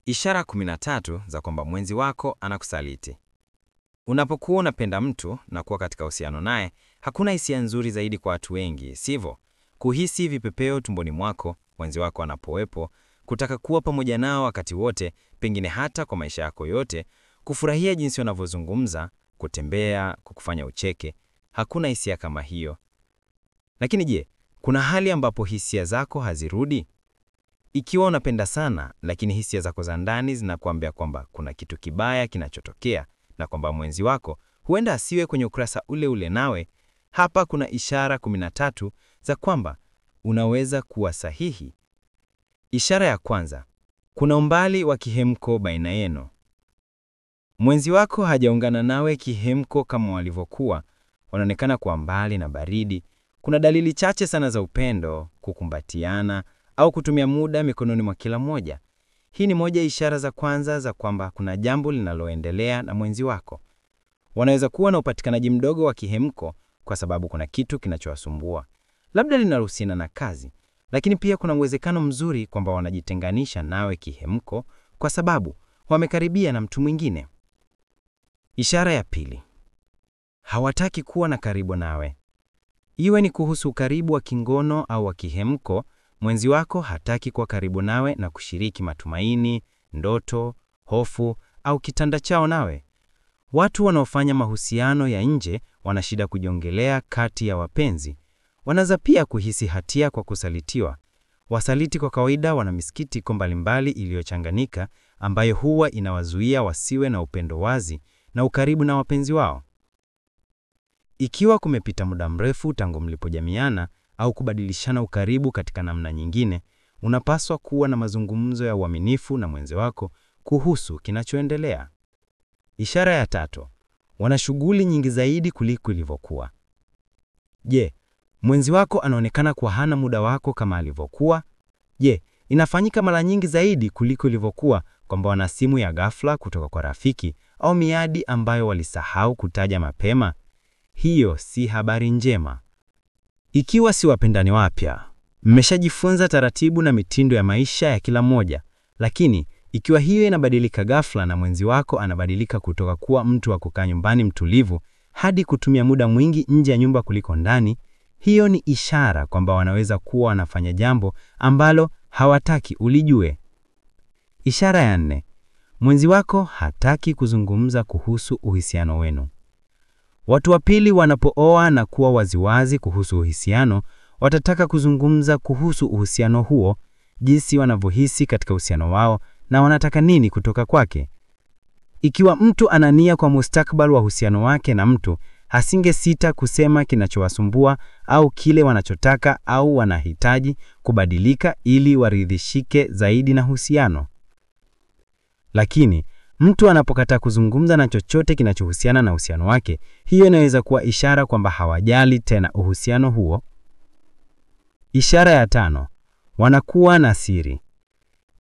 Ishara 13 za kwamba mwenzi wako anakusaliti. Unapokuwa unapenda mtu na kuwa katika uhusiano naye, hakuna hisia nzuri zaidi kwa watu wengi, sivyo? Kuhisi vipepeo tumboni mwako mwenzi wako anapowepo, kutaka kuwa pamoja nao wakati wote, pengine hata kwa maisha yako yote, kufurahia jinsi wanavyozungumza, kutembea, kukufanya ucheke. Hakuna hisia kama hiyo. Lakini je, kuna hali ambapo hisia zako hazirudi? Ikiwa unapenda sana, lakini hisia zako za ndani zinakuambia kwamba kuna kitu kibaya kinachotokea na kwamba mwenzi wako huenda asiwe kwenye ukurasa ule ule nawe, hapa kuna ishara 13 za kwamba unaweza kuwa sahihi. Ishara ya kwanza, kuna umbali wa kihemko baina yenu. Mwenzi wako hajaungana nawe kihemko kama walivyokuwa, wanaonekana kuwa mbali na baridi. Kuna dalili chache sana za upendo, kukumbatiana au kutumia muda mikononi mwa kila mmoja. Hii ni moja ishara za kwanza za kwamba kuna jambo linaloendelea na mwenzi wako. Wanaweza kuwa na upatikanaji mdogo wa kihemko kwa sababu kuna kitu kinachowasumbua, labda linalohusiana na kazi, lakini pia kuna uwezekano mzuri kwamba wanajitenganisha nawe kihemko kwa sababu wamekaribia na mtu mwingine. Ishara ya pili, hawataki kuwa na karibu nawe. Iwe ni kuhusu ukaribu wa kingono au wa kihemko, mwenzi wako hataki kuwa karibu nawe na kushiriki matumaini, ndoto, hofu au kitanda chao nawe. Watu wanaofanya mahusiano ya nje wana shida kujiongelea kati ya wapenzi. Wanaweza pia kuhisi hatia kwa kusalitiwa. Wasaliti kwa kawaida wana misikitiko mbalimbali iliyochanganyika ambayo huwa inawazuia wasiwe na upendo wazi na ukaribu na wapenzi wao. Ikiwa kumepita muda mrefu tangu mlipojamiana au kubadilishana ukaribu katika namna nyingine, unapaswa kuwa na mazungumzo ya uaminifu na mwenzi wako kuhusu kinachoendelea. Ishara ya tatu, wana shughuli nyingi zaidi kuliko ilivyokuwa. Je, mwenzi wako anaonekana kuwa hana muda wako kama alivyokuwa? Je, inafanyika mara nyingi zaidi kuliko ilivyokuwa kwamba wana simu ya ghafla kutoka kwa rafiki au miadi ambayo walisahau kutaja mapema? Hiyo si habari njema. Ikiwa si wapendani wapya, mmeshajifunza taratibu na mitindo ya maisha ya kila mmoja, lakini ikiwa hiyo inabadilika ghafla na mwenzi wako anabadilika kutoka kuwa mtu wa kukaa nyumbani mtulivu hadi kutumia muda mwingi nje ya nyumba kuliko ndani, hiyo ni ishara kwamba wanaweza kuwa wanafanya jambo ambalo hawataki ulijue. Ishara ya 4, mwenzi wako hataki kuzungumza kuhusu uhusiano wenu. Watu wa pili wanapooa na kuwa waziwazi kuhusu uhusiano, watataka kuzungumza kuhusu uhusiano huo, jinsi wanavyohisi katika uhusiano wao na wanataka nini kutoka kwake. Ikiwa mtu anania kwa mustakabali wa uhusiano wake na mtu, hasingesita kusema kinachowasumbua au kile wanachotaka au wanahitaji kubadilika ili waridhishike zaidi na uhusiano. Lakini mtu anapokataa kuzungumza na chochote kinachohusiana na uhusiano wake, hiyo inaweza kuwa ishara kwamba hawajali tena uhusiano huo. Ishara ya 5, wanakuwa na siri.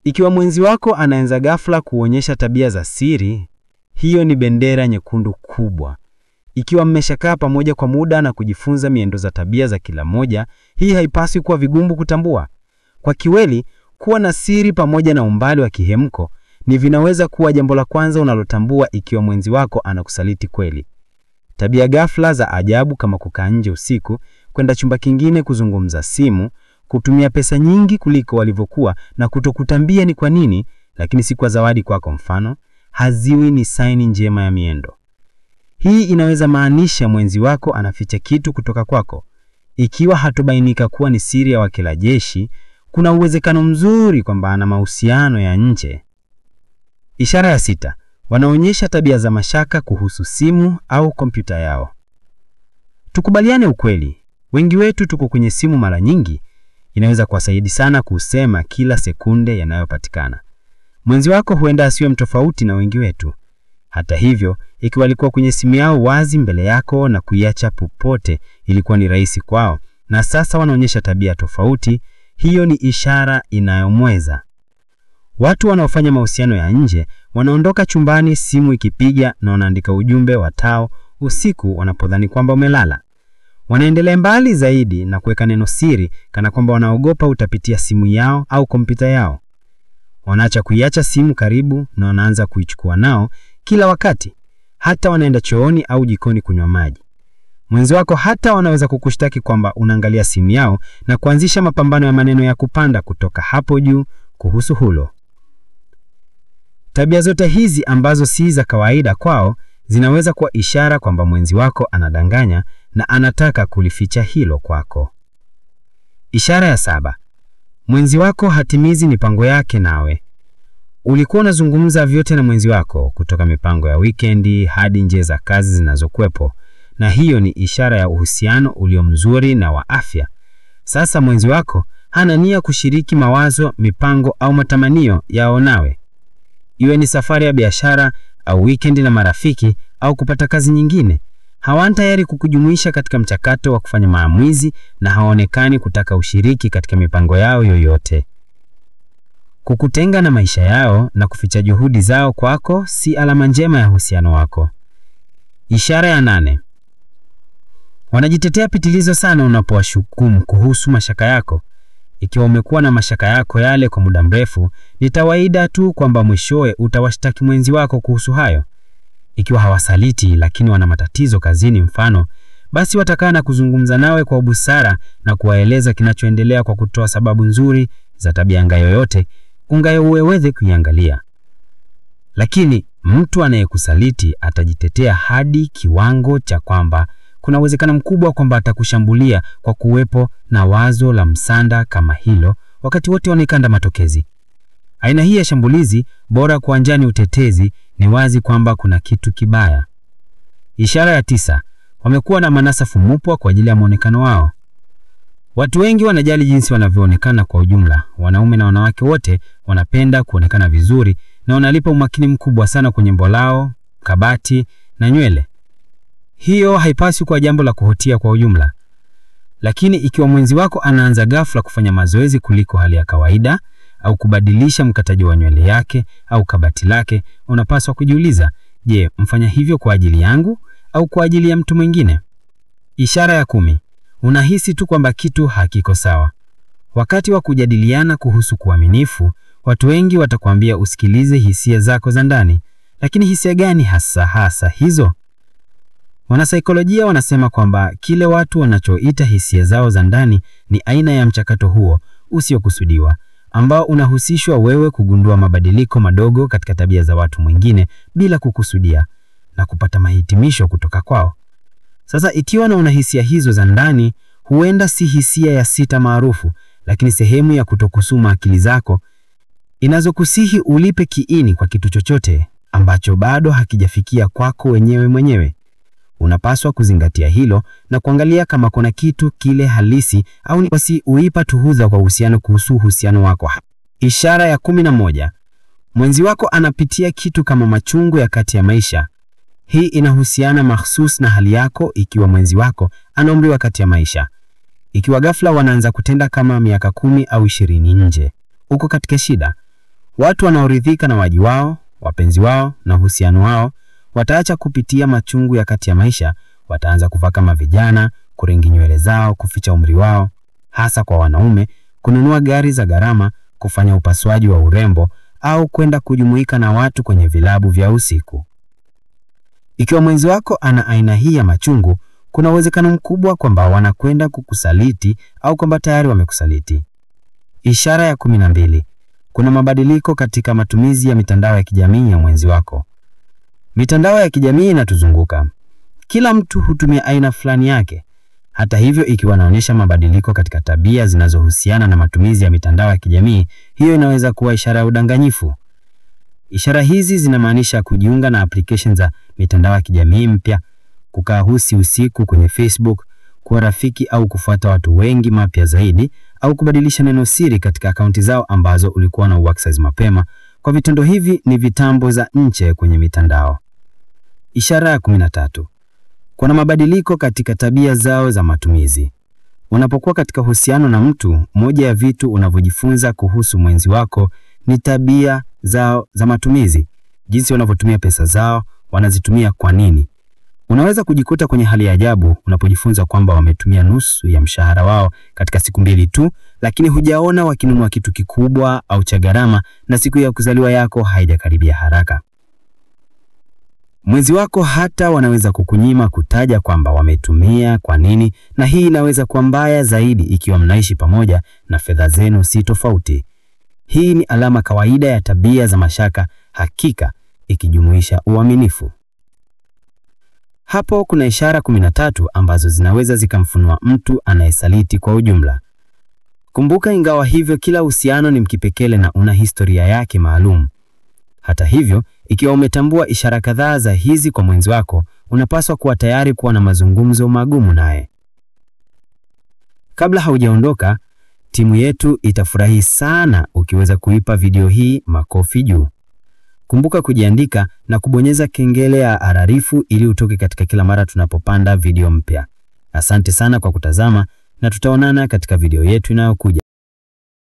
Ikiwa mwenzi wako anaanza ghafla kuonyesha tabia za siri, hiyo ni bendera nyekundu kubwa. Ikiwa mmeshakaa pamoja kwa muda na kujifunza miendo za tabia za kila moja, hii haipaswi kuwa vigumu kutambua. Kwa kiweli, kuwa na siri pamoja na umbali wa kihemko ni vinaweza kuwa jambo la kwanza unalotambua ikiwa mwenzi wako anakusaliti kweli. Tabia ghafla za ajabu kama kukaa nje usiku, kwenda chumba kingine kuzungumza simu, kutumia pesa nyingi kuliko walivyokuwa na kutokutambia ni kwa nini, lakini si kwa zawadi kwako mfano, haziwi ni saini njema ya miendo. Hii inaweza maanisha mwenzi wako anaficha kitu kutoka kwako. Ikiwa hatobainika kuwa ni siri ya wakila jeshi, kuna uwezekano mzuri kwamba ana mahusiano ya nje. Ishara ya 6, wanaonyesha tabia za mashaka kuhusu simu au kompyuta yao. Tukubaliane ukweli, wengi wetu tuko kwenye simu mara nyingi. Inaweza kuwasaidia sana kusema kila sekunde yanayopatikana. Mwenzi wako huenda asiwe mtofauti na wengi wetu. Hata hivyo, ikiwa walikuwa kwenye simu yao wazi mbele yako na kuiacha popote, ilikuwa ni rahisi kwao, na sasa wanaonyesha tabia tofauti, hiyo ni ishara inayomweza. Watu wanaofanya mahusiano ya nje wanaondoka chumbani simu ikipiga na wanaandika ujumbe wa tao usiku wanapodhani kwamba umelala. Wanaendelea mbali zaidi na kuweka neno siri kana kwamba wanaogopa utapitia simu yao au kompyuta yao. Wanaacha kuiacha simu karibu na wanaanza kuichukua nao kila wakati, hata wanaenda chooni au jikoni kunywa maji. Mwenzi wako hata wanaweza kukushtaki kwamba unaangalia simu yao na kuanzisha mapambano ya maneno ya kupanda kutoka hapo juu kuhusu hulo. Tabia zote hizi ambazo si za kawaida kwao zinaweza kuwa ishara kwamba mwenzi wako anadanganya na anataka kulificha hilo kwako. Ishara ya 7. Mwenzi wako hatimizi mipango yake nawe. Ulikuwa unazungumza vyote na mwenzi wako, kutoka mipango ya weekendi hadi nje za kazi zinazokuepo, na hiyo ni ishara ya uhusiano ulio mzuri na wa afya. Sasa mwenzi wako hana nia kushiriki mawazo, mipango au matamanio yao nawe. Iwe ni safari ya biashara au weekendi na marafiki au kupata kazi nyingine, hawana tayari kukujumuisha katika mchakato wa kufanya maamuzi na haonekani kutaka ushiriki katika mipango yao yoyote. Kukutenga na maisha yao na kuficha juhudi zao kwako si alama njema ya uhusiano wako. Ishara ya 8. Wanajitetea pitilizo sana unapowashukumu kuhusu mashaka yako. Ikiwa umekuwa na mashaka yako yale kwa muda mrefu, ni kawaida tu kwamba mwishowe utawashtaki mwenzi wako kuhusu hayo. Ikiwa hawasaliti lakini wana matatizo kazini mfano, basi watakaa na kuzungumza nawe kwa busara na kuwaeleza kinachoendelea kwa kutoa sababu nzuri za tabia ngayo yoyote ungayoweze kuiangalia. Lakini mtu anayekusaliti atajitetea hadi kiwango cha kwamba kuna uwezekano mkubwa kwamba atakushambulia kwa kuwepo na wazo la msanda kama hilo wakati wote wanaikanda matokezi. Aina hii ya shambulizi, bora kuanjani utetezi, ni wazi kwamba kuna kitu kibaya. Ishara ya 9. Wamekuwa na manasafu mupwa kwa ajili ya muonekano wao. Watu wengi wanajali jinsi wanavyoonekana kwa ujumla. Wanaume na wanawake wote wanapenda kuonekana vizuri na wanalipa umakini mkubwa sana kwenye mbolao, kabati na nywele. Hiyo haipaswi kuwa jambo la kuhotia kwa ujumla. Lakini ikiwa mwenzi wako anaanza ghafla kufanya mazoezi kuliko hali ya kawaida au kubadilisha mkataji wa nywele yake au kabati lake, unapaswa kujiuliza, je, mfanya hivyo kwa ajili yangu au kwa ajili ya mtu mwingine? Ishara ya 10. Unahisi tu kwamba kitu hakiko sawa. Wakati wa kujadiliana kuhusu kuaminifu, watu wengi watakwambia usikilize hisia zako za ndani. Lakini hisia gani hasa hizo? Wanasaikolojia wanasema kwamba kile watu wanachoita hisia zao za ndani ni aina ya mchakato huo usiokusudiwa, ambao unahusishwa wewe kugundua mabadiliko madogo katika tabia za watu mwingine bila kukusudia na kupata mahitimisho kutoka kwao. Sasa ikiwa na una hisia hizo za ndani, huenda si hisia ya 6 maarufu, lakini sehemu ya kutokusuma akili zako inazokusihi ulipe kiini kwa kitu chochote ambacho bado hakijafikia kwako mwenyewe. Unapaswa kuzingatia hilo na kuangalia kama kuna kitu kile halisi au ni basi uipa tuhuza kwa uhusiano kuhusu uhusiano wako. Ishara ya 11. Mwenzi wako anapitia kitu kama machungu ya kati ya maisha. Hii inahusiana mahsusi na hali yako. Ikiwa mwenzi wako ana umri wa kati ya maisha, ikiwa ghafla wanaanza kutenda kama miaka 10 au 20 nje, uko katika shida. Watu wanaoridhika na waji wao, wapenzi wao na uhusiano wao wataacha kupitia machungu ya kati ya maisha. Wataanza kuvaa kama vijana, kurengi nywele zao, kuficha umri wao, hasa kwa wanaume, kununua gari za gharama, kufanya upasuaji wa urembo au kwenda kujumuika na watu kwenye vilabu vya usiku. Ikiwa mwenzi wako ana aina hii ya machungu, kuna uwezekano mkubwa kwamba wanakwenda kukusaliti au kwamba tayari wamekusaliti. Ishara ya 12. Kuna mabadiliko katika matumizi ya mitandao ya kijamii ya mwenzi wako. Mitandao ya kijamii inatuzunguka. Kila mtu hutumia aina fulani yake. Hata hivyo, ikiwa anaonyesha mabadiliko katika tabia zinazohusiana na matumizi ya mitandao ya kijamii, hiyo inaweza kuwa ishara ya udanganyifu. Ishara hizi zinamaanisha kujiunga na applications za mitandao ya kijamii mpya, kukaa usiku kwenye Facebook, kuwa rafiki au kufuata watu wengi mapya zaidi, au kubadilisha neno siri katika akaunti zao ambazo ulikuwa na uaccess mapema. Kwa vitendo hivi ni vitambo za nje kwenye mitandao. Ishara ya 13. Kuna mabadiliko katika tabia zao za matumizi. Unapokuwa katika uhusiano na mtu, moja ya vitu unavyojifunza kuhusu mwenzi wako ni tabia zao za matumizi. Jinsi wanavyotumia pesa zao, wanazitumia kwa nini. Unaweza kujikuta kwenye hali ya ajabu unapojifunza kwamba wametumia nusu ya mshahara wao katika siku 2 tu, lakini hujaona wakinunua kitu kikubwa au cha gharama na siku ya kuzaliwa yako haijakaribia haraka. Mwenzi wako hata wanaweza kukunyima kutaja kwamba wametumia kwa nini, na hii inaweza kuwa mbaya zaidi ikiwa mnaishi pamoja na fedha zenu si tofauti. Hii ni alama kawaida ya tabia za mashaka, hakika ikijumuisha uaminifu. Hapo kuna ishara 13 ambazo zinaweza zikamfunua mtu anayesaliti kwa ujumla. Kumbuka, ingawa hivyo kila uhusiano ni mkipekele na una historia yake maalum. Hata hivyo, ikiwa umetambua ishara kadhaa za hizi kwa mwenzi wako, unapaswa kuwa tayari kuwa na mazungumzo magumu naye. Kabla haujaondoka, timu yetu itafurahi sana ukiweza kuipa video hii makofi juu. Kumbuka kujiandika na kubonyeza kengele ya ararifu ili utoke katika kila mara tunapopanda video mpya. Asante sana kwa kutazama na tutaonana katika video yetu inayokuja.